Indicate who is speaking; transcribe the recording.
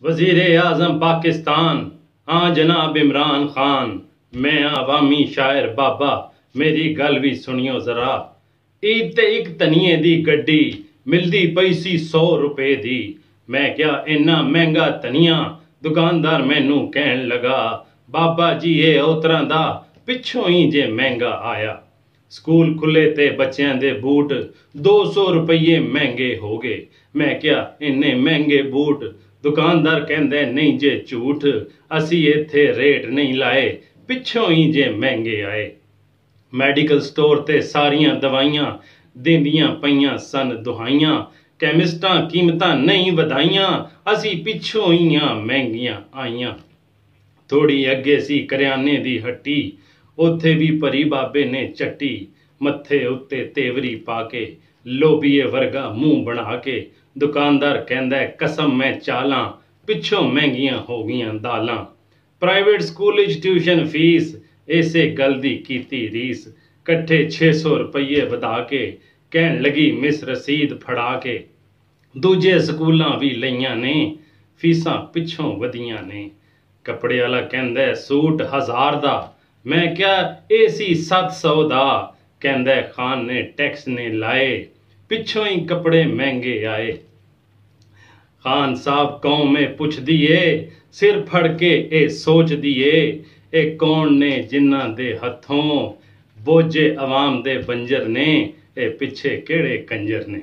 Speaker 1: वज़ीर आज़म पाकिस्तान हाँ जनाब इमरान खान। मैं आवामी शायर बाबा, मेरी गल भी सुनियो जरा। ईद ते एक तनिए दी गड्डी मिलदी पई सी 100 रुपए दी। मैं क्या इन्ना महंगा धनिया, दुकानदार मैनू कहन लगा बाबा जी ये उतरां दा पिछों ही जे महंगा आया। स्कूल खुले ते बच्चों दे बूट 200 रुपये महंगे हो गए। मैं क्या इन्ने महंगे बूट, दुकानदार कहंदे नहीं जे झूठ, असी इत्थे रेट नहीं लाए पिछों ही जे महंगे आए। मैडिकल स्टोर ते सारियां दवाइयां दिंदियां पईयां सन दुहाइयां, कैमिस्टां कीमतां नहीं वधाइयां, असी पिछों ही महंगियां आईयां। थोड़ी अगे सी करियाने दी हट्टी, उत्थे भी भरी बाबे ने चट्टी, मत्थे उत्ते तेवरी पाके लोबीए वर्गा मुंह बना के। दुकानदार कहंदा कसम मैं चालां, पिछों महंगियां हो गईयां दालां। Private school which tuition fees इसे गल दी कीती रीस, कट्ठे 600 रुपये वधा के कहन लगी मिस रसीद फड़ा के। दूजे स्कूलां भी लईयां ने फीसां पिछों वधियां ने। कपड़े वाला कहंदा सूट 1000 दा, मैं क्या ए सी 700 दा, कहंदा खान ने टैक्स ने लाए पिछों ही कपड़े महंगे आए। खान साहब कौम में पुछ दिए, सिर फड़ के ए सोच दिए, ए कौन ने जिन्ना दे हथों बोझे अवाम दे बंजर ने, ए पिछे केड़े कंजर ने।